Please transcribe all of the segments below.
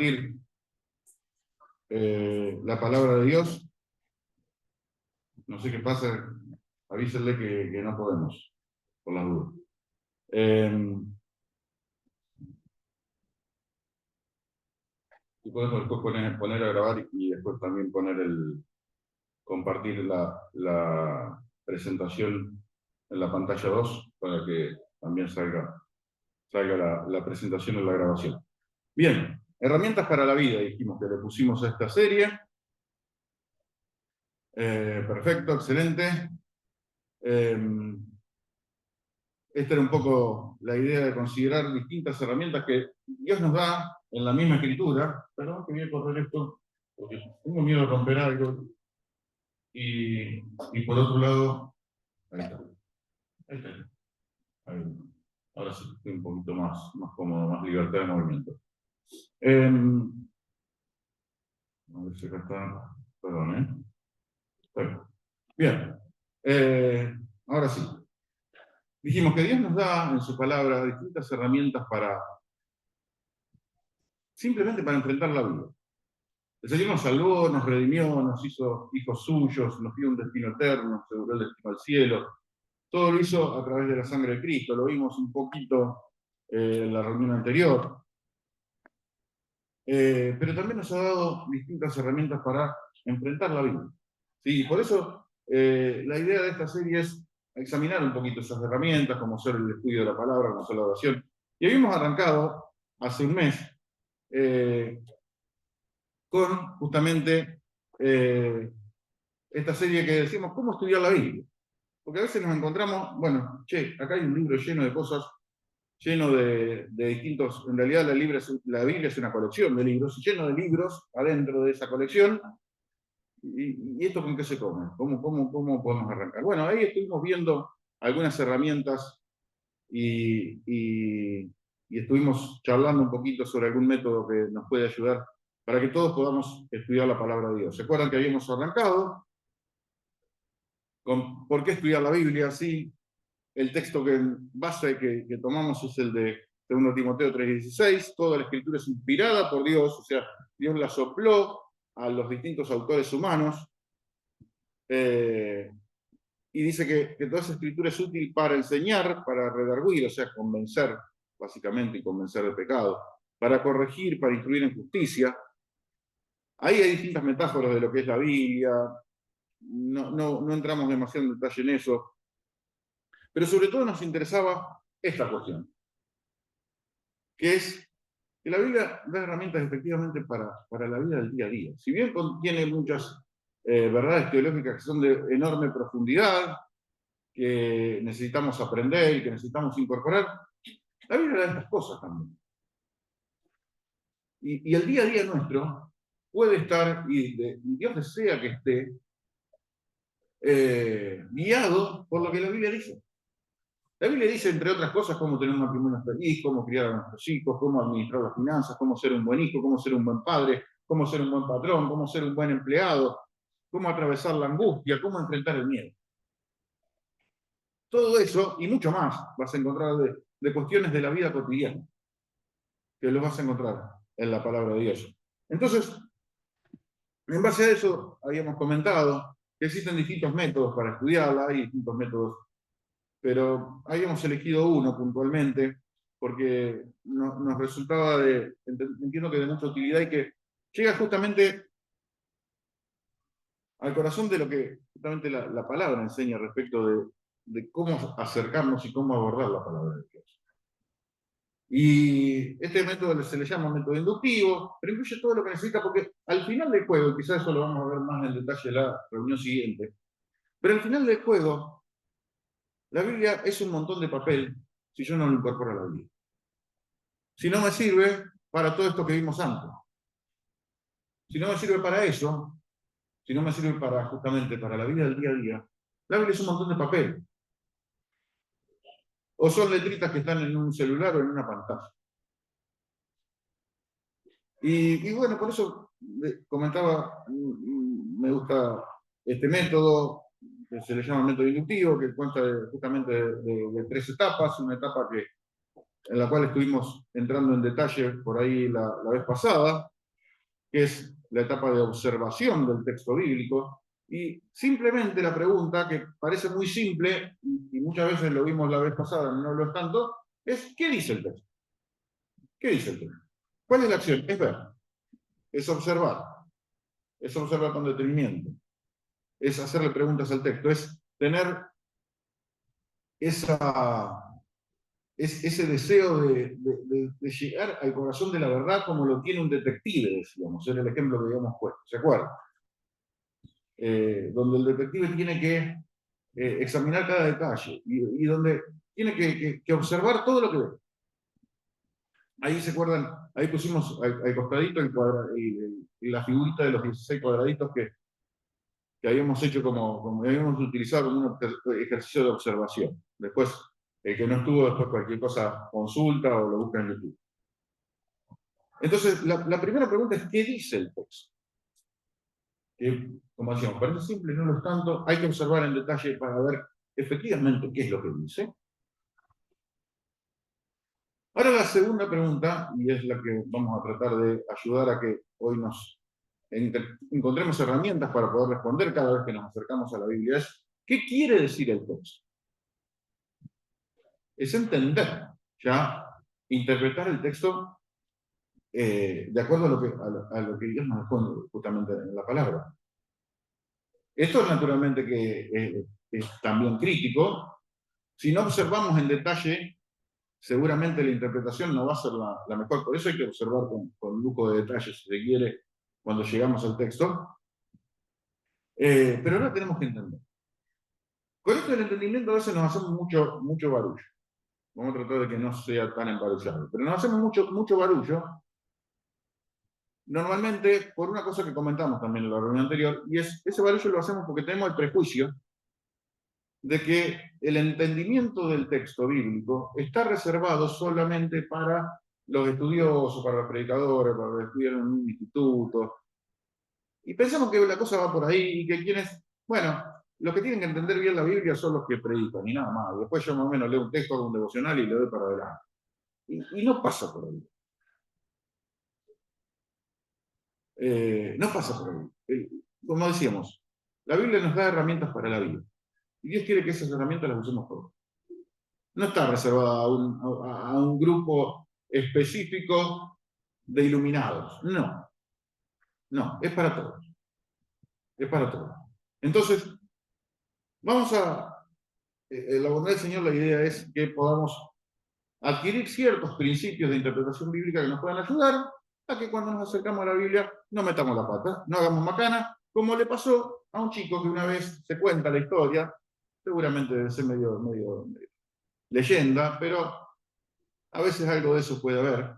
compartir la palabra de Dios. No sé qué pasa, avísenle que no podemos, por las dudas. Y podemos después poner a grabar y después también compartir la presentación en la pantalla 2 para que también salga la presentación en la grabación. Bien, herramientas para la vida, dijimos que le pusimos a esta serie. Perfecto, excelente. Esta era un poco la idea de considerar distintas herramientas que Dios nos da en la misma escritura. Perdón que voy a correr esto, porque tengo miedo de romper algo. Y por otro lado, ahí está. Ahí está. Ahí. Ahora sí estoy un poquito más cómodo, más libertad de movimiento. A ver si acá está. Perdón, Bueno. Bien. Ahora sí. Dijimos que Dios nos da en su palabra distintas herramientas simplemente para enfrentar la vida. El Señor nos salvó, nos redimió, nos hizo hijos suyos, nos dio un destino eterno, nos aseguró el destino al cielo. Todo lo hizo a través de la sangre de Cristo. Lo vimos un poquito en la reunión anterior. Pero también nos ha dado distintas herramientas para enfrentar la vida. ¿Sí? Y por eso la idea de esta serie es examinar un poquito esas herramientas, como ser el estudio de la palabra, como ser la oración. Y habíamos arrancado hace un mes con justamente esta serie que decimos, ¿cómo estudiar la Biblia? Porque a veces nos encontramos, bueno, acá hay un libro lleno de cosas, lleno de distintos, en realidad la Biblia es una colección de libros, lleno de libros adentro de esa colección. ¿Y esto con qué se come? ¿Cómo podemos arrancar? Bueno, ahí estuvimos viendo algunas herramientas y estuvimos charlando un poquito sobre algún método que nos puede ayudar para que todos podamos estudiar la palabra de Dios. ¿Se acuerdan que habíamos arrancado con por qué estudiar la Biblia? Sí, el texto base que tomamos es el de 2 Timoteo 3:16. Toda la escritura es inspirada por Dios, o sea, Dios la sopló a los distintos autores humanos. Y dice que toda esa escritura es útil para enseñar, para redarguir, o sea, convencer, básicamente, y convencer de pecado, para corregir, para instruir en justicia. Ahí hay distintas metáforas de lo que es la Biblia. No entramos demasiado en detalle en eso. Pero sobre todo nos interesaba esta cuestión, que es que la Biblia da herramientas efectivamente para la vida del día a día. Si bien contiene muchas verdades teológicas que son de enorme profundidad, que necesitamos aprender y que necesitamos incorporar, la Biblia da estas cosas también. Y el día a día nuestro puede estar, y Dios desea que esté, guiado por lo que la Biblia dice. La Biblia dice, entre otras cosas, cómo tener un matrimonio feliz, cómo criar a nuestros hijos, cómo administrar las finanzas, cómo ser un buen hijo, cómo ser un buen padre, cómo ser un buen patrón, cómo ser un buen empleado, cómo atravesar la angustia, cómo enfrentar el miedo. Todo eso y mucho más vas a encontrar de cuestiones de la vida cotidiana, que lo vas a encontrar en la palabra de Dios. Entonces, en base a eso, habíamos comentado que existen distintos métodos para estudiarla, hay distintos métodos, pero habíamos elegido uno puntualmente, porque nos resultaba entiendo que de mucha utilidad y que llega justamente al corazón de lo que justamente la palabra enseña respecto de cómo acercarnos y cómo abordar la palabra de Dios. Y este método se le llama método inductivo, pero incluye todo lo que necesita, porque al final del juego, y quizás eso lo vamos a ver más en detalle en la reunión siguiente, pero al final del juego, la Biblia es un montón de papel si yo no lo incorporo a la Biblia. Si no me sirve para todo esto que vimos antes. Si no me sirve para eso, si no me sirve justamente para la vida del día a día, la Biblia es un montón de papel. O son letritas que están en un celular o en una pantalla. Y bueno, por eso comentaba, me gusta este método, que se le llama método inductivo, que cuenta justamente de 3 etapas. Una etapa en la cual estuvimos entrando en detalle por ahí la vez pasada, que es la etapa de observación del texto bíblico, y simplemente la pregunta, que parece muy simple, y muchas veces lo vimos la vez pasada, no lo es tanto, es ¿qué dice el texto? ¿Qué dice el texto? ¿Cuál es la acción? Es ver, es observar con detenimiento, es hacerle preguntas al texto, es tener ese deseo de llegar al corazón de la verdad como lo tiene un detective, decíamos, era el ejemplo que habíamos puesto, ¿se acuerdan? Donde el detective tiene que examinar cada detalle y donde tiene que observar todo lo que ve. Ahí se acuerdan, ahí pusimos al costadito la figurita de los 16 cuadraditos que habíamos hecho como habíamos utilizado como un ejercicio de observación. Después, el que no estuvo, después cualquier cosa consulta o lo busca en YouTube. Entonces, la primera pregunta es, ¿qué dice el texto? Que, como decíamos, parece simple, no lo es tanto, hay que observar en detalle para ver efectivamente qué es lo que dice. Ahora la segunda pregunta, y es la que vamos a tratar de ayudar a que hoy nos encontremos herramientas para poder responder cada vez que nos acercamos a la Biblia, es ¿qué quiere decir el texto? Es entender, ya, interpretar el texto de acuerdo a lo que Dios nos dejó justamente en la palabra. Esto es naturalmente que es también crítico. Si no observamos en detalle, seguramente la interpretación no va a ser la mejor. Por eso hay que observar con lujo de detalle, si se quiere, cuando llegamos al texto. Pero ahora tenemos que entender. Con esto del entendimiento a veces nos hacemos mucho barullo. Vamos a tratar de que no sea tan emparullado. Pero nos hacemos mucho barullo. Normalmente, por una cosa que comentamos también en la reunión anterior, y es ese barullo lo hacemos porque tenemos el prejuicio de que el entendimiento del texto bíblico está reservado solamente para los estudiosos, para los predicadores, para los que estudian en un instituto. Y pensamos que la cosa va por ahí y que quienes, bueno, los que tienen que entender bien la Biblia son los que predican y nada más. Después yo más o menos leo un texto de un devocional y le doy para adelante. Y no pasa por ahí. No pasa por ahí. Como decíamos, la Biblia nos da herramientas para la vida. Y Dios quiere que esas herramientas las usemos todos. No está reservada a un grupo específico de iluminados. No, no, es para todos. Es para todos. Entonces, vamos la bondad del Señor, la idea es que podamos adquirir ciertos principios de interpretación bíblica que nos puedan ayudar a que cuando nos acercamos a la Biblia no metamos la pata, no hagamos macana, como le pasó a un chico que una vez se cuenta la historia, seguramente debe ser medio leyenda, pero a veces algo de eso puede haber.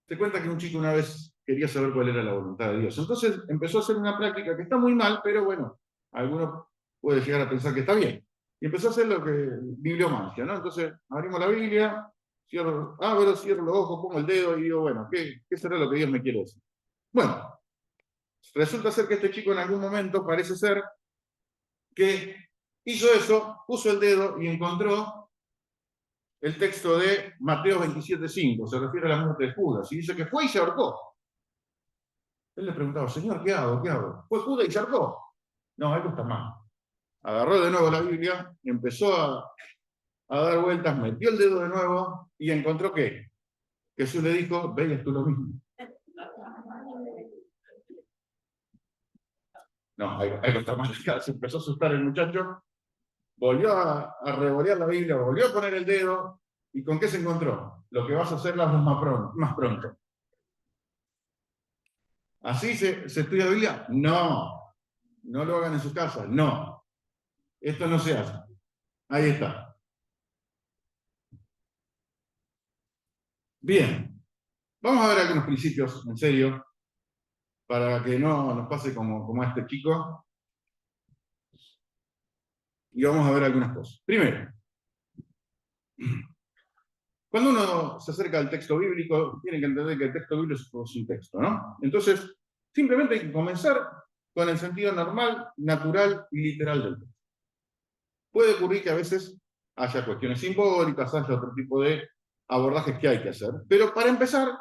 Se cuenta que un chico una vez quería saber cuál era la voluntad de Dios. Entonces empezó a hacer una práctica que está muy mal, pero bueno, alguno puede llegar a pensar que está bien. Y empezó a hacer lo que bibliomancia, ¿no? Entonces abrimos la Biblia, cierro los ojos, pongo el dedo y digo, bueno, ¿qué será lo que Dios me quiere decir? Bueno, resulta ser que este chico en algún momento parece ser que hizo eso, puso el dedo y encontró el texto de Mateo 27:5, se refiere a la muerte de Judas, y dice que fue y se ahorcó. Él le preguntaba, Señor, ¿qué hago? ¿Qué hago? Fue Judas y se ahorcó. No, algo está mal. Agarró de nuevo la Biblia, empezó a dar vueltas, metió el dedo de nuevo y encontró que Jesús le dijo, ve y haz tú lo mismo. No, algo está mal. Se empezó a asustar el muchacho, volvió a revolear la Biblia, volvió a poner el dedo, ¿y con qué se encontró? Lo que vas a hacer las dos más pronto. ¿Así se estudia la Biblia? No. No lo hagan en sus casas. No. Esto no se hace. Ahí está. Bien. Vamos a ver algunos principios, en serio, para que no nos pase como a este chico. Y vamos a ver algunas cosas. Primero, cuando uno se acerca al texto bíblico, tiene que entender que el texto bíblico es un texto, ¿no? Entonces, simplemente hay que comenzar con el sentido normal, natural y literal del texto. Puede ocurrir que a veces haya cuestiones simbólicas, haya otro tipo de abordajes que hay que hacer. Pero para empezar,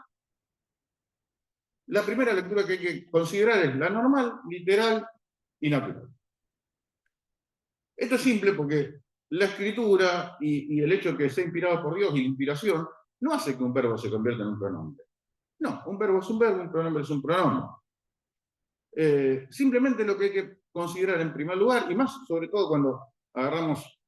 la primera lectura que hay que considerar es la normal, literal y natural. Esto es simple porque la escritura y el hecho de que sea inspirado por Dios y la inspiración no hace que un verbo se convierta en un pronombre. No, un verbo es un verbo, un pronombre es un pronombre. Simplemente lo que hay que considerar en primer lugar, y más sobre todo cuando agarramos,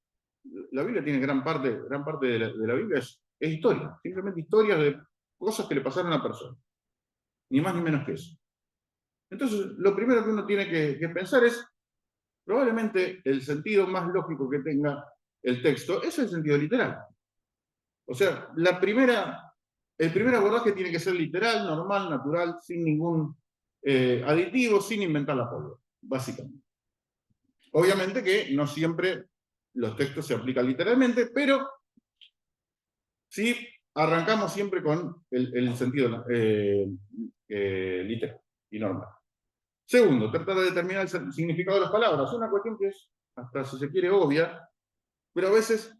la Biblia tiene gran parte de la Biblia es historia, simplemente historias de cosas que le pasaron a una persona, ni más ni menos que eso. Entonces, lo primero que uno tiene que pensar es, probablemente el sentido más lógico que tenga el texto es el sentido literal. O sea, el primer abordaje tiene que ser literal, normal, natural, sin ningún aditivo, sin inventar la pólvora, básicamente. Obviamente que no siempre los textos se aplican literalmente, pero sí arrancamos siempre con el sentido literal y normal. Segundo, tratar de determinar el significado de las palabras. Una cuestión que es, hasta si se quiere, obvia, pero a veces,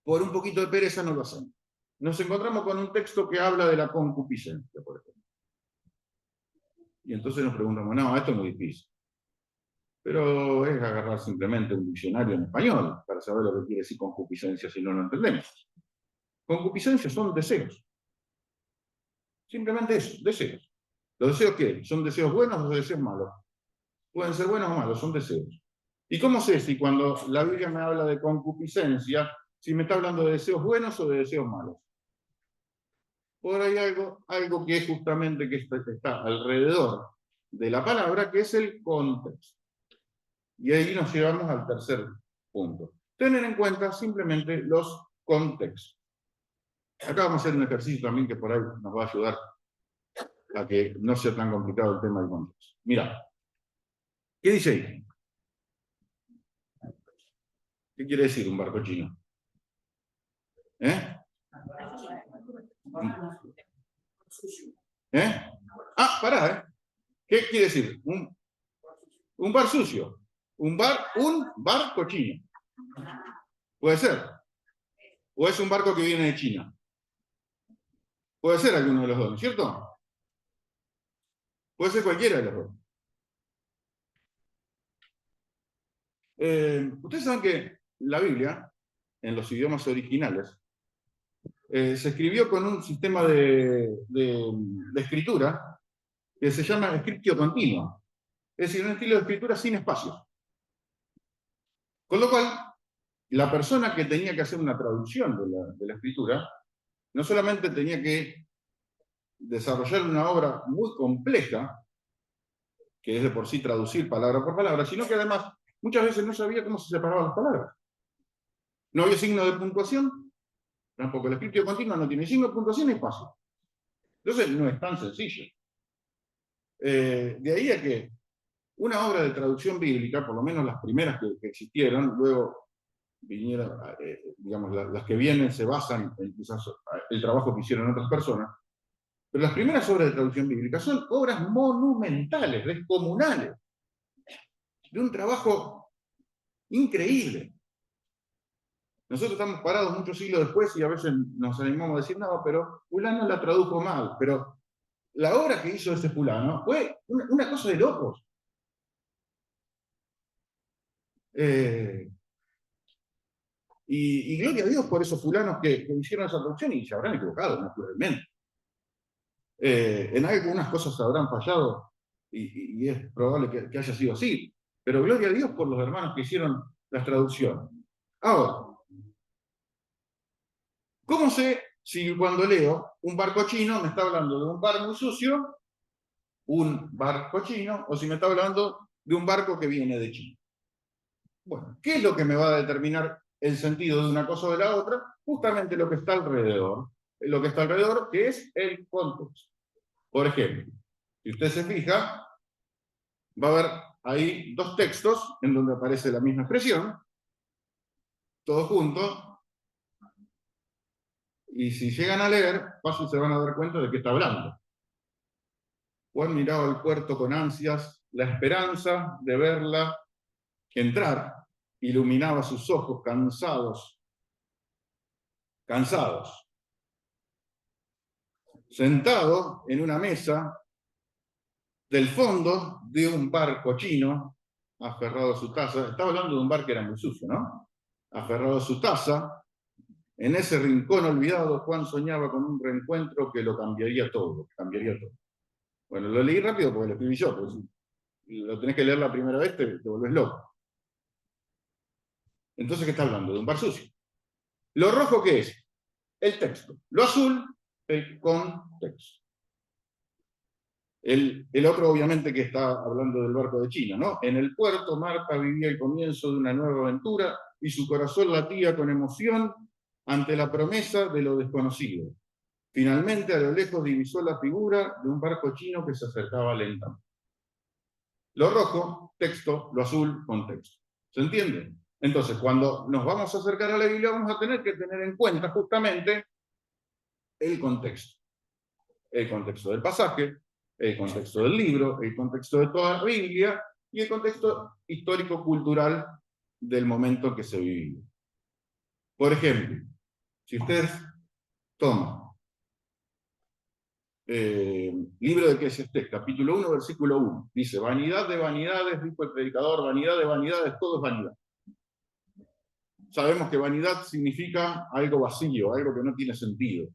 por un poquito de pereza, no lo hacemos. Nos encontramos con un texto que habla de la concupiscencia, por ejemplo. Y entonces nos preguntamos, no, esto es muy difícil. Pero es agarrar simplemente un diccionario en español para saber lo que quiere decir concupiscencia si no lo entendemos. Concupiscencia son deseos. Simplemente eso, deseos. ¿Los deseos qué? ¿Son deseos buenos o deseos malos? Pueden ser buenos o malos, son deseos. ¿Y cómo sé si cuando la Biblia me habla de concupiscencia, si me está hablando de deseos buenos o de deseos malos? Por ahí algo que es justamente que está alrededor de la palabra, que es el contexto. Y ahí nos llevamos al tercer punto. Tener en cuenta simplemente los contextos. Acá vamos a hacer un ejercicio también que por ahí nos va a ayudar a que no sea tan complicado el tema del contexto. Mirá, ¿qué dice ahí? ¿Qué quiere decir un barco chino? ¿Eh? ¿Eh? Ah, pará, ¿eh? ¿Qué quiere decir? Un bar sucio. Un bar cochino. Puede ser. O es un barco que viene de China. Puede ser alguno de los dos, ¿no es cierto? Puede ser cualquiera de los dos. Ustedes saben que la Biblia, en los idiomas originales, se escribió con un sistema de escritura que se llama scriptio continua. Es decir, un estilo de escritura sin espacios. Con lo cual, la persona que tenía que hacer una traducción de la escritura, no solamente tenía que desarrollar una obra muy compleja, que es de por sí traducir palabra por palabra, sino que además muchas veces no sabía cómo se separaban las palabras. No había signo de puntuación, tampoco el escrito continuo no tiene signo de puntuación ni espacio. Entonces no es tan sencillo. De ahí a que una obra de traducción bíblica, por lo menos las primeras que existieron, luego vinieron, digamos, las que vienen se basan en quizás el trabajo que hicieron otras personas, pero las primeras obras de traducción bíblica son obras monumentales, descomunales, de un trabajo increíble. Nosotros estamos parados muchos siglos después y a veces nos animamos a decir, no, pero fulano la tradujo mal, pero la obra que hizo ese fulano fue una cosa de locos. Y gloria a Dios por esos fulanos que hicieron esa traducción y se habrán equivocado, naturalmente. En algunas cosas se habrán fallado y es probable que haya sido así, pero gloria a Dios por los hermanos que hicieron las traducciones. Ahora, ¿cómo sé si cuando leo un barco chino me está hablando de un bar muy sucio, un barco chino, o si me está hablando de un barco que viene de China? Bueno, ¿qué es lo que me va a determinar el sentido de una cosa o de la otra? Justamente lo que está alrededor. Lo que está alrededor, que es el contexto. Por ejemplo, si usted se fija, va a haber ahí dos textos en donde aparece la misma expresión, todos juntos, y si llegan a leer, fácil se van a dar cuenta de qué está hablando. Juan miraba al puerto con ansias, la esperanza de verla entrar, iluminaba sus ojos cansados, sentado en una mesa del fondo de un barco chino, aferrado a su taza. Estaba hablando de un bar que era muy sucio, ¿no? Aferrado a su taza, en ese rincón olvidado, Juan soñaba con un reencuentro que lo cambiaría todo, Bueno, lo leí rápido porque lo escribí yo, pero si lo tenés que leer la primera vez te volvés loco. Entonces, ¿qué está hablando? De un bar sucio. ¿Lo rojo qué es? El texto. Lo azul, el contexto. El otro, obviamente, que está hablando del barco de China, ¿no? En el puerto, Marta vivía el comienzo de una nueva aventura y su corazón latía con emoción ante la promesa de lo desconocido. Finalmente, a lo lejos divisó la figura de un barco chino que se acercaba lentamente. Lo rojo, texto, lo azul, contexto. ¿Se entiende? Entonces, cuando nos vamos a acercar a la Biblia, vamos a tener que tener en cuenta justamente el contexto. El contexto del pasaje, el contexto del libro, el contexto de toda la Biblia y el contexto histórico-cultural del momento que se vivía. Por ejemplo, si ustedes toman libro de Eclesiastés, capítulo 1, versículo 1, dice: vanidad de vanidades, dijo el predicador, vanidad de vanidades, todo es vanidad. Sabemos que vanidad significa algo vacío, algo que no tiene sentido.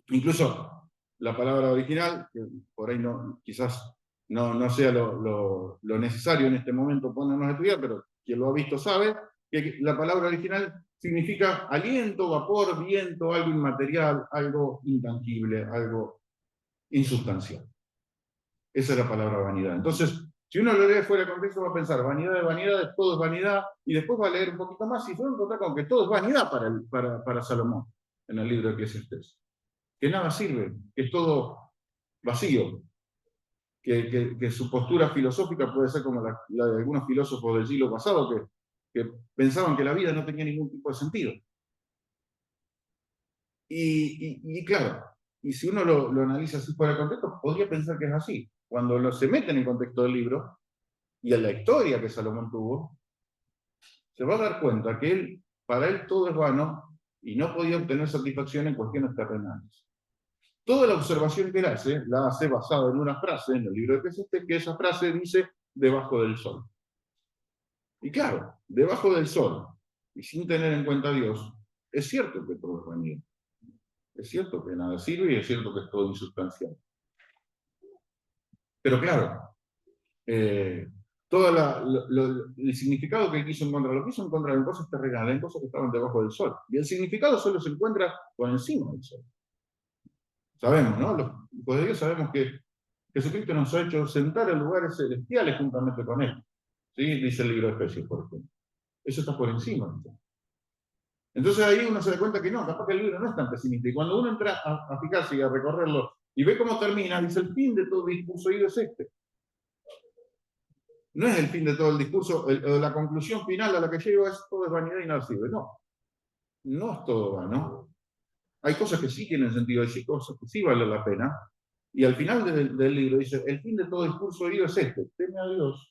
Incluso la palabra original, que por ahí no, quizás no sea lo necesario en este momento ponernos a estudiar, pero quien lo ha visto sabe que la palabra original significa aliento, vapor, viento, algo inmaterial, algo intangible, algo insustancial. Esa es la palabra vanidad. Entonces, si uno lo lee fuera de contexto, va a pensar vanidad de vanidades, todo es vanidad, y después va a leer un poquito más y se va a encontrar con que todo es vanidad para Salomón en el libro de Eclesiastés. Que nada sirve, que es todo vacío, que su postura filosófica puede ser como la de algunos filósofos del siglo pasado que pensaban que la vida no tenía ningún tipo de sentido. Y claro, y si uno lo analiza así fuera de contexto, podría pensar que es así. Cuando se mete en el contexto del libro y en la historia que Salomón tuvo, se va a dar cuenta que para él todo es vano y no podía obtener satisfacción en cuestiones terrenales. Toda la observación que él hace, la hace basada en una frase en el libro de Eclesiastés, que esa frase dice debajo del sol. Y claro, debajo del sol, y sin tener en cuenta a Dios, es cierto que todo es vanidad. Es cierto que nada sirve y es cierto que es todo insustancial. Pero claro, todo el significado que él quiso encontrar, lo quiso encontrar en cosas terrenales, en cosas que estaban debajo del sol. Y el significado solo se encuentra por encima del sol. Sabemos, ¿no? Los hijos de Dios sabemos que Jesucristo nos ha hecho sentar en lugares celestiales juntamente con Él. ¿Sí? Dice el libro de Efesios, por ejemplo. Eso está por encima. Entonces ahí uno se da cuenta que no, capaz que el libro no es tan pesimista. Y cuando uno entra a fijarse y a recorrerlo y ve cómo termina, dice: el fin de todo discurso oído es este. No es el fin de todo el discurso, la conclusión final a la que llego es todo es vanidad y nada sirve. No, no es todo vano. Hay cosas que sí tienen sentido, hay cosas que sí valen la pena. Y al final del libro dice: el fin de todo discurso oído es este: teme a Dios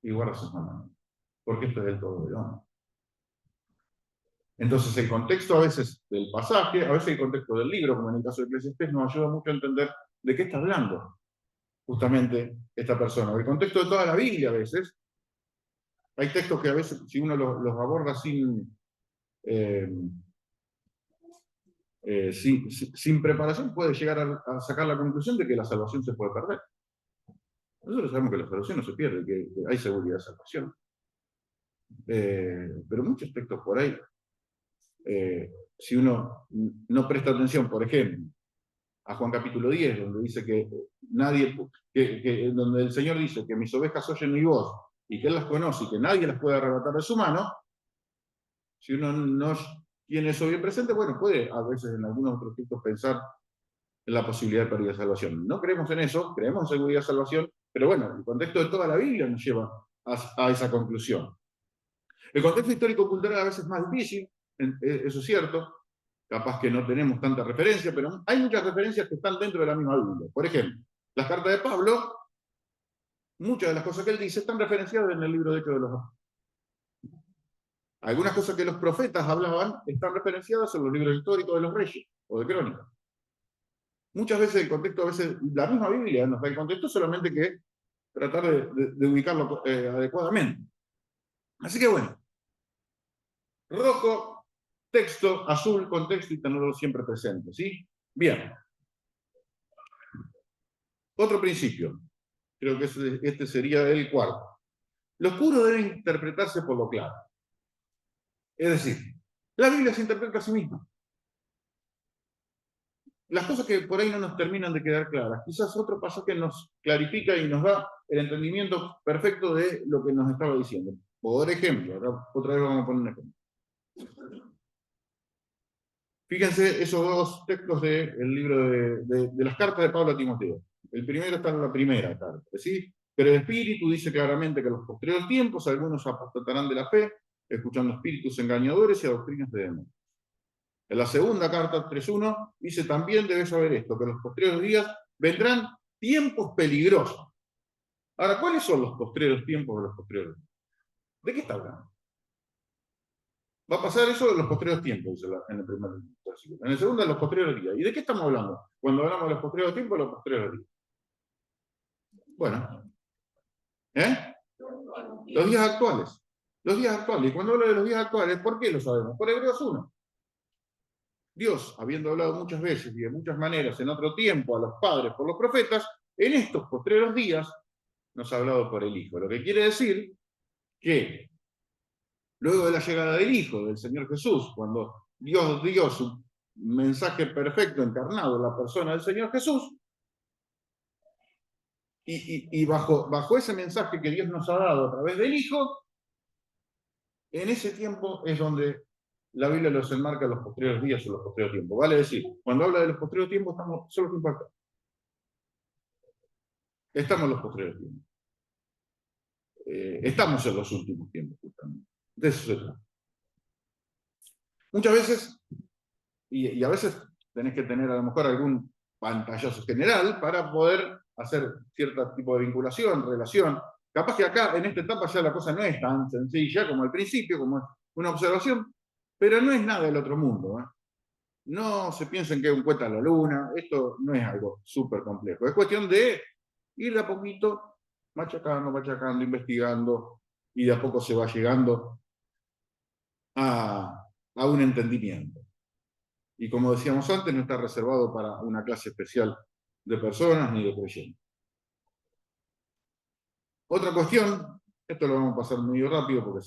y guarda sus mandamientos, porque esto es del todo bueno. Entonces el contexto a veces del pasaje, a veces el contexto del libro, como en el caso de Eclesiastés, nos ayuda mucho a entender de qué está hablando justamente esta persona. El contexto de toda la Biblia a veces, hay textos que a veces, si uno los aborda sin preparación, puede llegar a sacar la conclusión de que la salvación se puede perder. Nosotros sabemos que la salvación no se pierde, que hay seguridad de salvación. Pero muchos textos por ahí, si uno no presta atención, por ejemplo, a Juan capítulo 10, donde dice que donde el Señor dice que mis ovejas oyen mi voz y que Él las conoce y que nadie las puede arrebatar de su mano, si uno no tiene eso bien presente, bueno, puede a veces en algunos otros textos pensar en la posibilidad de pérdida de salvación. No creemos en eso, creemos en seguridad de salvación, pero bueno, el contexto de toda la Biblia nos lleva a esa conclusión. El contexto histórico-cultural a veces es más difícil, eso es cierto, capaz que no tenemos tanta referencia, pero hay muchas referencias que están dentro de la misma Biblia. Por ejemplo, las cartas de Pablo, muchas de las cosas que él dice están referenciadas en el libro de Hechos de los Apóstoles. Algunas cosas que los profetas hablaban están referenciadas en los libros históricos de los reyes o de crónicas. Muchas veces el contexto, a veces la misma Biblia nos da el contexto, solamente que tratar de ubicarlo adecuadamente. Así que bueno, rojo, texto, azul, contexto y tenerlo siempre presente, ¿sí? Bien. Otro principio, creo que este sería el cuarto. Lo oscuro debe interpretarse por lo claro. Es decir, la Biblia se interpreta a sí misma. Las cosas que por ahí no nos terminan de quedar claras, quizás otro pasaje nos clarifica y nos da el entendimiento perfecto de lo que nos estaba diciendo. Por ejemplo, acá otra vez vamos a poner un ejemplo. Fíjense esos dos textos del libro de las cartas de Pablo a Timoteo. El primero está en la primera carta, ¿sí? Pero el Espíritu dice claramente que en los posteriores tiempos algunos apostatarán de la fe, escuchando espíritus engañadores y a doctrinas de demonios. En la segunda carta, 3.1, dice también debes saber esto, que en los posteriores días vendrán tiempos peligrosos. Ahora, ¿cuáles son los posteriores tiempos de los posteriores días? ¿De qué está hablando? Va a pasar eso en los posteriores tiempos, dice en el primer versículo. En el segundo, en los posteriores días. ¿Y de qué estamos hablando? Cuando hablamos de los posteriores tiempos, los posteriores días. Bueno, los días actuales. Los días actuales. Y cuando hablo de los días actuales, ¿por qué lo sabemos? Por Hebreos 1. Dios, habiendo hablado muchas veces y de muchas maneras en otro tiempo a los padres por los profetas, en estos posteriores días nos ha hablado por el Hijo. Lo que quiere decir que luego de la llegada del Hijo, del Señor Jesús, cuando Dios dio su mensaje perfecto encarnado en la persona del Señor Jesús, y bajo ese mensaje que Dios nos ha dado a través del Hijo, en ese tiempo es donde la Biblia los enmarca en los posteriores días o los posteriores tiempos. Vale decir, cuando habla de los posteriores tiempos, estamos solo tiempo acá. Estamos en los posteriores tiempos. Estamos en los últimos tiempos, justamente. De eso se trata. Muchas veces, y a veces tenés que tener a lo mejor algún pantallazo general para poder hacer cierto tipo de vinculación, relación. Capaz que acá, en esta etapa, ya la cosa no es tan sencilla como al principio, como es una observación, pero no es nada del otro mundo. No se piensen que es un cuento a la luna, esto no es algo súper complejo. Es cuestión de ir de a poquito, machacando, investigando, y de a poco se va llegando a un entendimiento. Y como decíamos antes, no está reservado para una clase especial de personas ni de creyentes. Otra cuestión, esto lo vamos a pasar muy rápido porque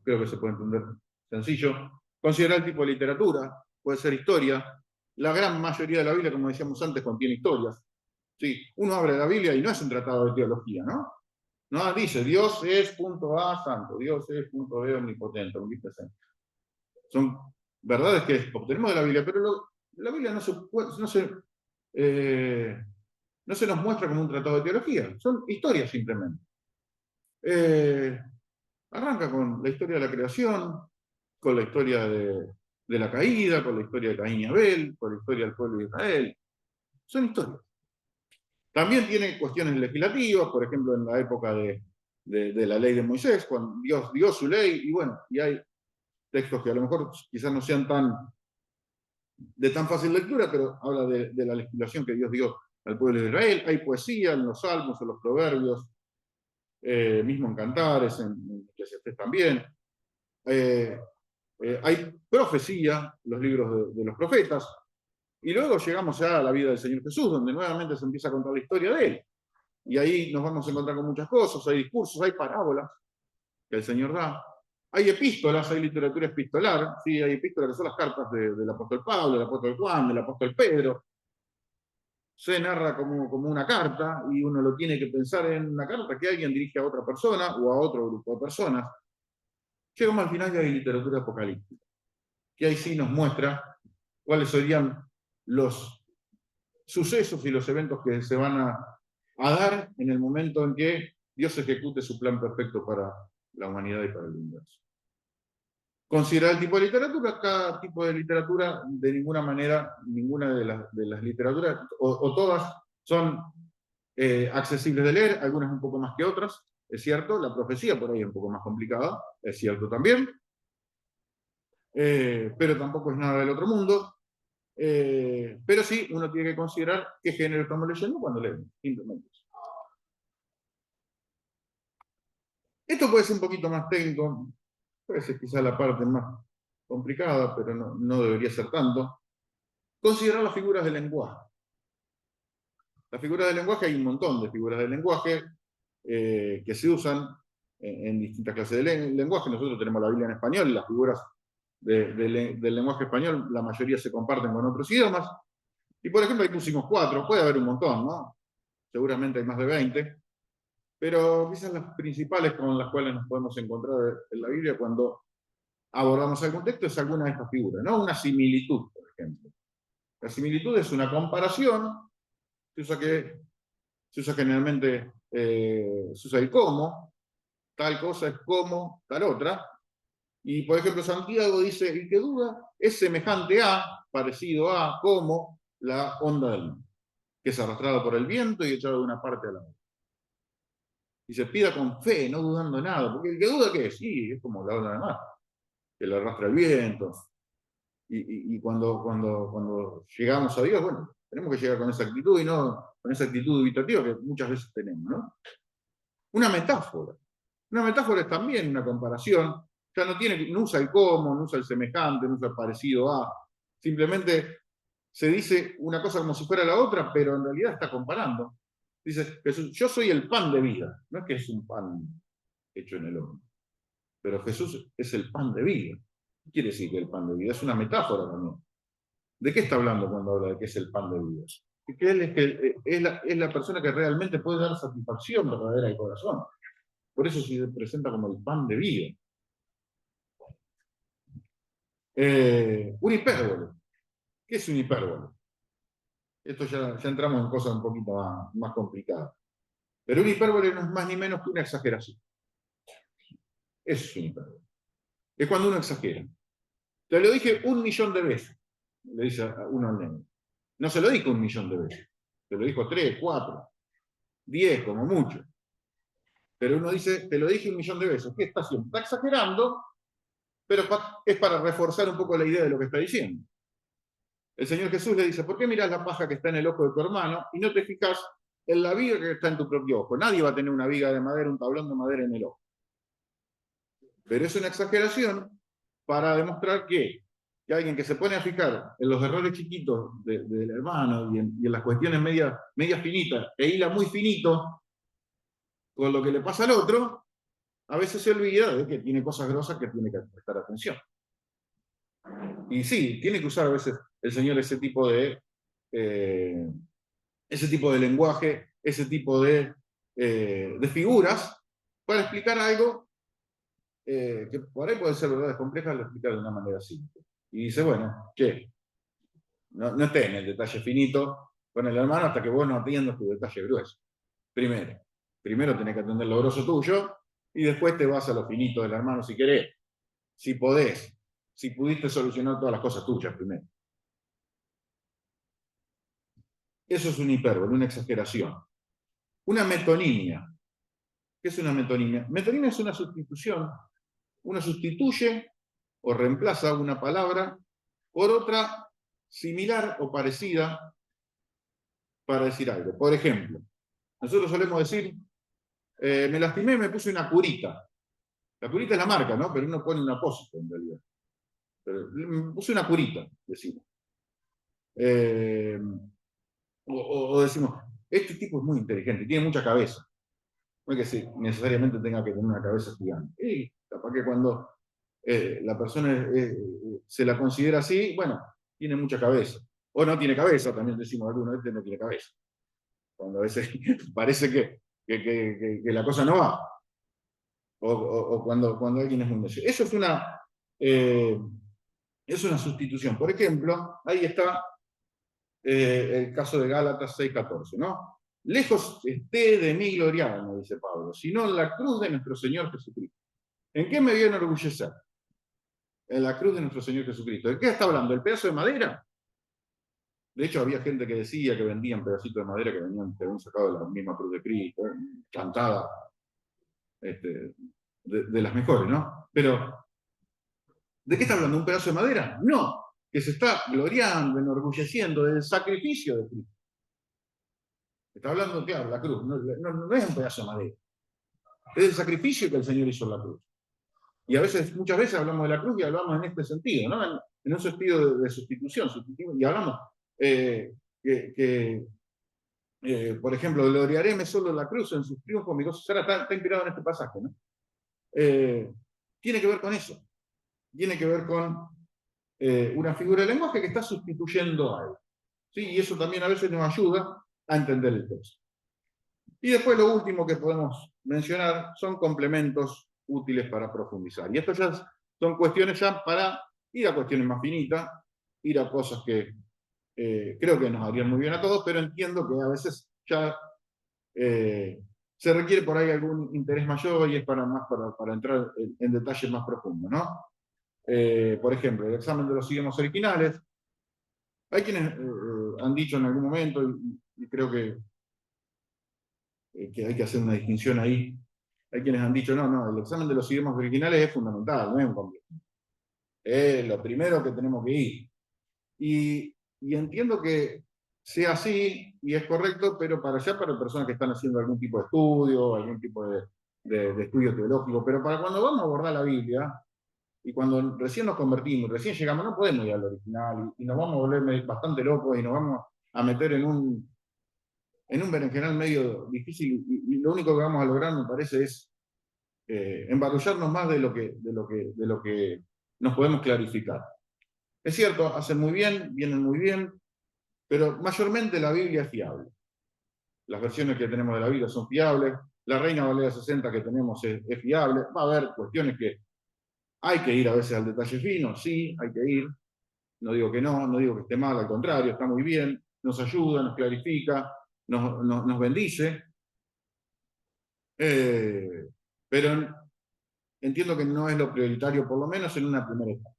creo que se puede entender sencillo. Considerar el tipo de literatura, puede ser historia. La gran mayoría de la Biblia, como decíamos antes, contiene historias. Sí, uno abre la Biblia y no es un tratado de teología, ¿no? No, dice, Dios es punto A santo, Dios es punto B omnipotente, omnipresente. Son verdades que obtenemos de la Biblia, pero la Biblia no se nos muestra como un tratado de teología, son historias simplemente. Arranca con la historia de la creación, con la historia de la caída, con la historia de Caín y Abel, con la historia del pueblo de Israel. Son historias. También tiene cuestiones legislativas, por ejemplo, en la época de la ley de Moisés, cuando Dios dio su ley, y bueno, y hay textos que a lo mejor quizás no sean de tan fácil lectura, pero habla de la legislación que Dios dio al pueblo de Israel. Hay poesía en los salmos, en los proverbios, mismo en Cantares, en Eclesiastés también. Hay profecía, los libros de los profetas, y luego llegamos ya a la vida del Señor Jesús, donde nuevamente se empieza a contar la historia de Él. Y ahí nos vamos a encontrar con muchas cosas, hay discursos, hay parábolas que el Señor da. Hay epístolas, hay literatura epistolar, ¿sí? Hay epístolas que son las cartas del apóstol Pablo, del apóstol Juan, del apóstol Pedro. Se narra como una carta y uno lo tiene que pensar en una carta que alguien dirige a otra persona o a otro grupo de personas. Llegamos al final y hay literatura apocalíptica, que ahí sí nos muestra cuáles serían los sucesos y los eventos que se van a dar en el momento en que Dios ejecute su plan perfecto para la humanidad y para el universo. Considerar el tipo de literatura, cada tipo de literatura, de ninguna manera, ninguna de las literaturas, o todas, son accesibles de leer, algunas un poco más que otras, es cierto, la profecía por ahí es un poco más complicada, es cierto también, pero tampoco es nada del otro mundo. Pero sí, uno tiene que considerar qué género estamos leyendo cuando leemos, simplemente eso. Esto puede ser un poquito más técnico, puede ser quizá la parte más complicada, pero no debería ser tanto. Considerar las figuras del lenguaje. Las figuras del lenguaje, hay un montón de figuras del lenguaje que se usan en distintas clases de lenguaje. Nosotros tenemos la Biblia en español, y las figuras del lenguaje español, la mayoría se comparten con otros idiomas. Y por ejemplo, ahí pusimos 4, puede haber un montón, ¿no? Seguramente hay más de 20, pero quizás las principales con las cuales nos podemos encontrar en la Biblia cuando abordamos algún texto es alguna de estas figuras, ¿no? Una similitud, por ejemplo. La similitud es una comparación, se usa generalmente, se usa el como, tal cosa es como tal otra, y por ejemplo Santiago dice, el que duda es semejante a, parecido a, como la onda del mar, que es arrastrada por el viento y echada de una parte a la otra. Y se pida con fe, no dudando nada, porque el que duda, ¿qué es? Sí, es como la onda del mar, que le arrastra el viento. Y cuando llegamos a Dios, bueno, tenemos que llegar con esa actitud y no con esa actitud dubitativa que muchas veces tenemos, ¿no? Una metáfora. Una metáfora es también una comparación. Ya no usa el como, no usa el semejante, no usa el parecido a. Simplemente se dice una cosa como si fuera la otra, pero en realidad está comparando. Dice Jesús, yo soy el pan de vida. No es que es un pan hecho en el horno, pero Jesús es el pan de vida. ¿Qué quiere decir que el pan de vida? Es una metáfora también. ¿De qué está hablando cuando habla de que es el pan de vida? Que él es la persona que realmente puede dar satisfacción verdadera al corazón. Por eso se presenta como el pan de vida. Un hipérbole. ¿Qué es un hipérbole? Esto ya entramos en cosas un poquito más complicadas. Pero un hipérbole no es más ni menos que una exageración. Eso es un hipérbole. Es cuando uno exagera. Te lo dije 1.000.000 de veces, le dice a uno al nene. No se lo dijo 1.000.000 de veces. Te lo dijo 3, 4, 10 como mucho. Pero uno dice, te lo dije 1.000.000 de veces. ¿Qué está haciendo? Está exagerando, pero es para reforzar un poco la idea de lo que está diciendo. El Señor Jesús le dice, ¿por qué miras la paja que está en el ojo de tu hermano y no te fijas en la viga que está en tu propio ojo? Nadie va a tener una viga de madera, un tablón de madera en el ojo. Pero es una exageración para demostrar que alguien que se pone a fijar en los errores chiquitos del hermano y en las cuestiones medias finitas e hila muy finito con lo que le pasa al otro, a veces se olvida de que tiene cosas grosas que tiene que prestar atención. Y sí, tiene que usar a veces el Señor ese tipo de lenguaje, ese tipo de figuras para explicar algo que por ahí puede ser verdades complejas, lo explica de una manera simple. Y dice, bueno, che, no estés en el detalle finito con el hermano hasta que vos no atiendas tu detalle grueso. Primero tenés que atender lo grosso tuyo y después te vas a lo finito del hermano si querés, si podés, si pudiste solucionar todas las cosas tuyas primero. Eso es un hipérbole, una exageración. Una metonimia. ¿Qué es una metonimia? Metonimia es una sustitución. Uno sustituye o reemplaza una palabra por otra similar o parecida para decir algo. Por ejemplo, nosotros solemos decir, me lastimé, me puse una curita. La curita es la marca, ¿no? Pero uno pone un apósito en realidad. Pero, me puse una curita, decimos. Eh, o decimos, este tipo es muy inteligente, tiene mucha cabeza. No es que necesariamente tenga que tener una cabeza gigante. Y capaz que cuando la persona se la considera así, bueno, tiene mucha cabeza. O no tiene cabeza, también decimos algunos, este no tiene cabeza. Cuando a veces parece que la cosa no va. O cuando alguien es muy necio. Eso es una sustitución. Por ejemplo, ahí está el caso de Gálatas 6:14, ¿no? Lejos esté de mí gloriarme, dice Pablo, sino en la cruz de nuestro Señor Jesucristo. ¿En qué me voy a enorgullecer? En la cruz de nuestro Señor Jesucristo. ¿De qué está hablando? ¿El pedazo de madera? De hecho, había gente que decía que vendían pedacitos de madera que habían sacado de la misma cruz de Cristo, cantada, de las mejores, ¿no? Pero ¿De qué está hablando? ¿Un pedazo de madera? No, que se está gloriando, enorgulleciendo del sacrificio de Cristo. Está hablando, claro, la cruz, no es un pedazo de madera. Es el sacrificio que el Señor hizo en la cruz. Y muchas veces hablamos de la cruz y hablamos en este sentido, ¿no? En un sentido de sustitución, y hablamos por ejemplo, gloriaréme solo en la cruz, en sus triunfos, mi gozo será, está inspirado en este pasaje, ¿no? Tiene que ver con eso. Tiene que ver con una figura de lenguaje que está sustituyendo a él. ¿Sí? Y eso también a veces nos ayuda a entender el texto. Y después lo último que podemos mencionar son complementos útiles para profundizar. Y esto ya son cuestiones ya para ir a cuestiones más finitas, ir a cosas que creo que nos harían muy bien a todos, pero entiendo que a veces ya se requiere por ahí algún interés mayor y es para entrar en detalles más profundos, ¿no? Por ejemplo, el examen de los idiomas originales. Hay quienes han dicho en algún momento, y creo que hay que hacer una distinción ahí, hay quienes han dicho, no, el examen de los idiomas originales es fundamental, no es un complemento. Es lo primero que tenemos que ir. Y entiendo que sea así y es correcto, pero para personas que están haciendo algún tipo de estudio, algún tipo de estudio teológico, pero para cuando vamos a abordar la Biblia, y cuando recién nos convertimos, recién llegamos, no podemos ir al original, y nos vamos a volver bastante locos, y nos vamos a meter en un berenjenal medio difícil, y lo único que vamos a lograr, me parece, es embarullarnos más de lo que nos podemos clarificar. Es cierto, hacen muy bien, vienen muy bien, pero mayormente la Biblia es fiable. Las versiones que tenemos de la Biblia son fiables, la Reina Valera 60 que tenemos es fiable, va a haber cuestiones que hay que ir a veces al detalle fino, sí, hay que ir, no digo que no digo que esté mal, al contrario, está muy bien, nos ayuda, nos clarifica, nos bendice, pero entiendo que no es lo prioritario, por lo menos en una primera etapa,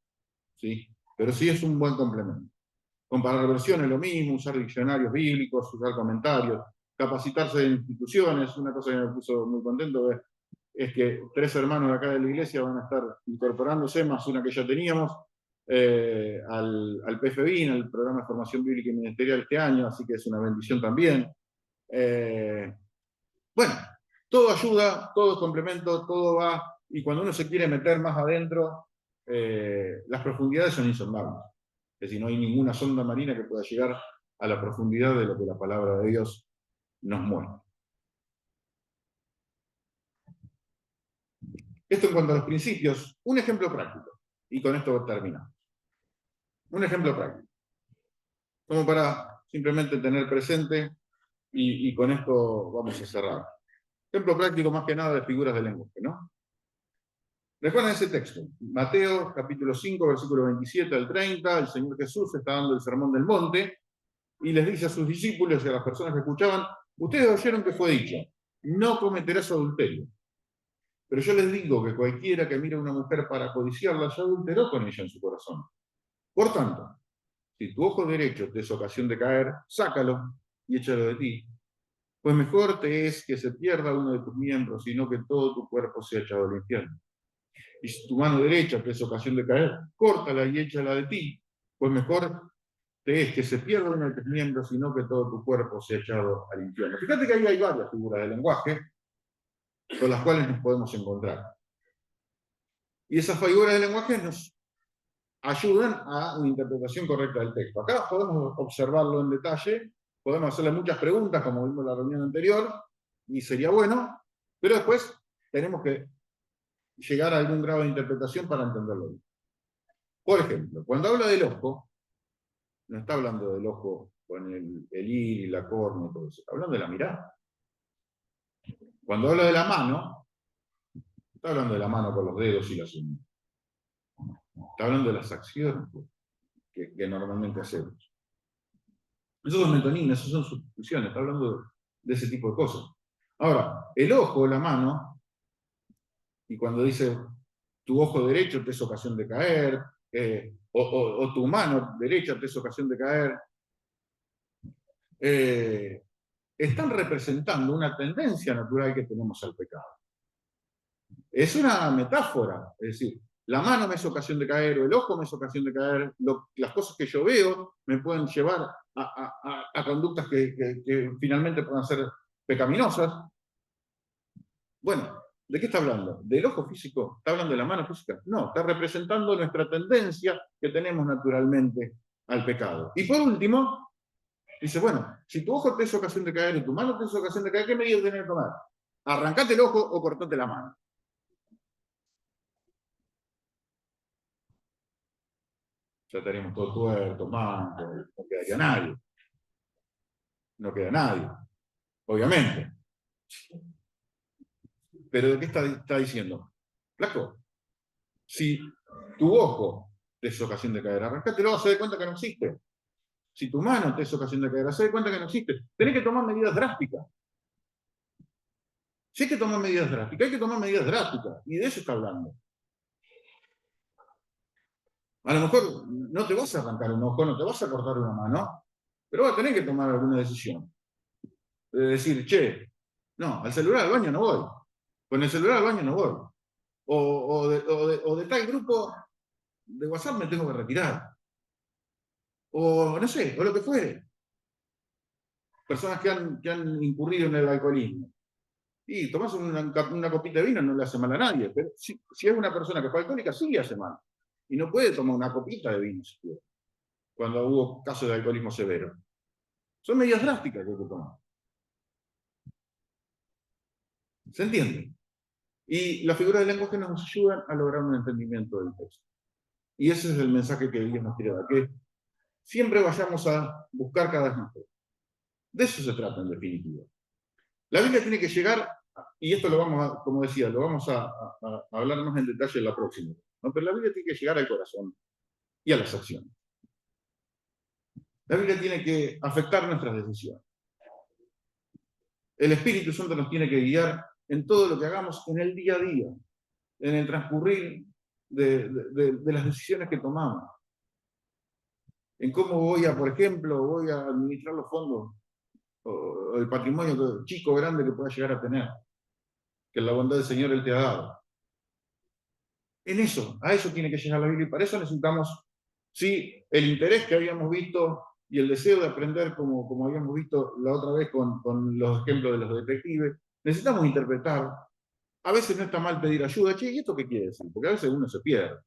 ¿sí? Pero sí es un buen complemento. Comparar versiones, lo mismo, usar diccionarios bíblicos, usar comentarios, capacitarse en instituciones. Una cosa que me puso muy contento es que 3 hermanos de acá de la iglesia van a estar incorporándose, más una que ya teníamos, al PFBIN, al Programa de Formación Bíblica y Ministerial este año, así que es una bendición también. Bueno, todo ayuda, todo es complemento, todo va, y cuando uno se quiere meter más adentro, las profundidades son insondables. Es decir, no hay ninguna sonda marina que pueda llegar a la profundidad de lo que la palabra de Dios nos muestra. Esto en cuanto a los principios, un ejemplo práctico, y con esto terminamos. Un ejemplo práctico, como para simplemente tener presente, y con esto vamos a cerrar. Ejemplo práctico más que nada de figuras de lenguaje, ¿no? Recuerden ese texto, Mateo capítulo 5, versículo 27 al 30, el Señor Jesús está dando el sermón del monte, y les dice a sus discípulos y a las personas que escuchaban, ustedes oyeron que fue dicho, no cometerás adulterio. Pero yo les digo que cualquiera que mire a una mujer para codiciarla, ya adulteró con ella en su corazón. Por tanto, si tu ojo derecho te es ocasión de caer, sácalo y échalo de ti. Pues mejor te es que se pierda uno de tus miembros, sino que todo tu cuerpo sea echado al infierno. Y si tu mano derecha te es ocasión de caer, córtala y échala de ti. Pues mejor te es que se pierda uno de tus miembros, sino que todo tu cuerpo sea echado al infierno. Fíjate que ahí hay varias figuras de lenguaje con las cuales nos podemos encontrar. Y esas figuras de lenguaje nos ayudan a una interpretación correcta del texto. Acá podemos observarlo en detalle, podemos hacerle muchas preguntas, como vimos en la reunión anterior, y sería bueno, pero después tenemos que llegar a algún grado de interpretación para entenderlo bien. Por ejemplo, cuando habla del ojo, no está hablando del ojo con el iris, la córnea y todo eso, está hablando de la mirada. Cuando habla de la mano, está hablando de la mano con los dedos y las uñas. Está hablando de las acciones que normalmente hacemos. Esos son metonímicos, esas son sustituciones, está hablando de ese tipo de cosas. Ahora, el ojo, la mano, y cuando dice tu ojo derecho te es ocasión de caer, o tu mano derecha te es ocasión de caer, están representando una tendencia natural que tenemos al pecado. Es una metáfora, es decir, la mano me es ocasión de caer, o el ojo me es ocasión de caer, las cosas que yo veo me pueden llevar a conductas que finalmente puedan ser pecaminosas. Bueno, ¿de qué está hablando? ¿Del ojo físico? ¿Está hablando de la mano física? No, está representando nuestra tendencia que tenemos naturalmente al pecado. Y por último, dice, bueno, si tu ojo te es ocasión de caer y tu mano te es ocasión de caer, ¿qué medidas tenés que tomar? Arrancate el ojo o cortate la mano. Ya estaríamos todos tuertos, mancos, no quedaría nadie. No queda nadie, obviamente. Pero ¿de qué está diciendo? Flaco, si tu ojo te es ocasión de caer, arrancátelo, vas a dar cuenta que no existe. Si tu mano te es ocasión de caer, haz de cuenta que no existe. Tenés que tomar medidas drásticas. Si hay que tomar medidas drásticas, hay que tomar medidas drásticas. Y de eso está hablando. A lo mejor no te vas a arrancar un ojo, no te vas a cortar una mano, pero vas a tener que tomar alguna decisión. De decir, che, no, al celular al baño no voy. Con el celular al baño no voy. O de tal grupo de WhatsApp me tengo que retirar. O no sé, o lo que fuere. Personas que han incurrido en el alcoholismo. Y tomás una copita de vino no le hace mal a nadie, pero si es una persona que fue alcohólica, sí le hace mal. Y no puede tomar una copita de vino siquiera, cuando hubo casos de alcoholismo severo. Son medidas drásticas que hay que tomar. ¿Se entiende? Y las figuras del lenguaje nos ayudan a lograr un entendimiento del texto. Y ese es el mensaje que Dios nos quiere dar, que siempre vayamos a buscar cada vez más. De eso se trata, en definitiva. La Biblia tiene que llegar, y esto lo vamos a, como decía, lo vamos a hablar más en detalle en la próxima, ¿no? Pero la Biblia tiene que llegar al corazón y a las acciones. La Biblia tiene que afectar nuestras decisiones. El Espíritu Santo nos tiene que guiar en todo lo que hagamos en el día a día, en el transcurrir de las decisiones que tomamos. En cómo voy a, por ejemplo, voy a administrar los fondos o el patrimonio chico o grande que pueda llegar a tener, que la bondad del Señor Él te ha dado. En eso, a eso tiene que llegar la Biblia, y para eso necesitamos, sí, el interés que habíamos visto y el deseo de aprender, como habíamos visto la otra vez con los ejemplos de los detectives. Necesitamos interpretar. A veces no está mal pedir ayuda. Che, ¿y esto qué quiere decir? Porque a veces uno se pierde.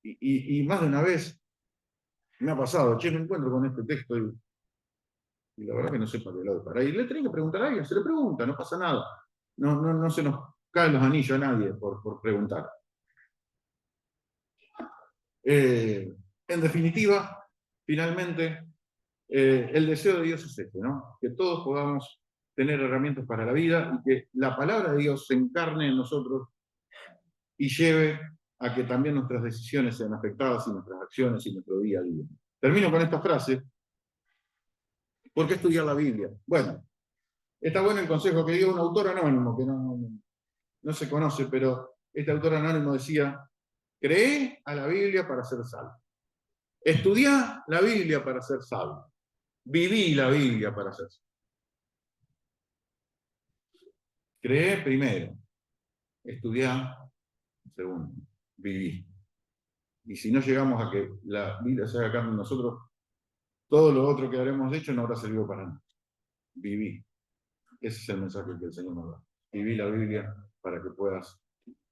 Y más de una vez me ha pasado, che, me encuentro con este texto y la verdad que no sé para qué lado para. Y le tenés que preguntar a alguien, se le pregunta, no pasa nada. No se nos caen los anillos a nadie por preguntar. En definitiva, finalmente, el deseo de Dios es este, ¿no? Que todos podamos tener herramientas para la vida y que la palabra de Dios se encarne en nosotros y lleve a que también nuestras decisiones sean afectadas y nuestras acciones y nuestro día a día. Termino con esta frase. ¿Por qué estudiar la Biblia? Bueno, está bueno el consejo que dio un autor anónimo, que no se conoce, pero este autor anónimo decía, cree a la Biblia para ser salvo. Estudiá la Biblia para ser salvo. Viví la Biblia para ser salvo. Cree primero. Estudiá segundo. Viví. Y si no llegamos a que la Biblia se haga carne en nosotros, todo lo otro que habremos hecho no habrá servido para nada. Viví. Ese es el mensaje que el Señor nos da. Viví la Biblia para que puedas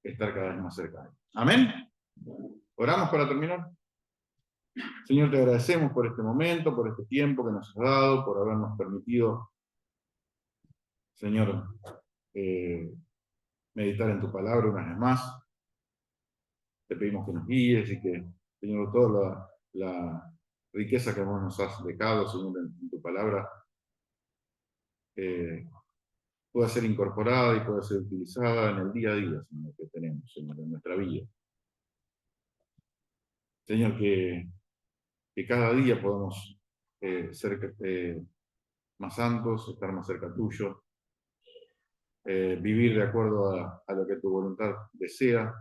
estar cada vez más cerca de Él. Amén. Oramos para terminar. Señor, te agradecemos por este momento, por este tiempo que nos has dado, por habernos permitido, Señor, meditar en tu palabra una vez más. Te pedimos que nos guíes y que, Señor, toda la riqueza que vos nos has dejado, Señor, en tu palabra, pueda ser incorporada y pueda ser utilizada en el día a día, Señor, que tenemos, Señor, en nuestra vida. Señor, que cada día podamos ser más santos, estar más cerca tuyo, vivir de acuerdo a lo que tu voluntad desea,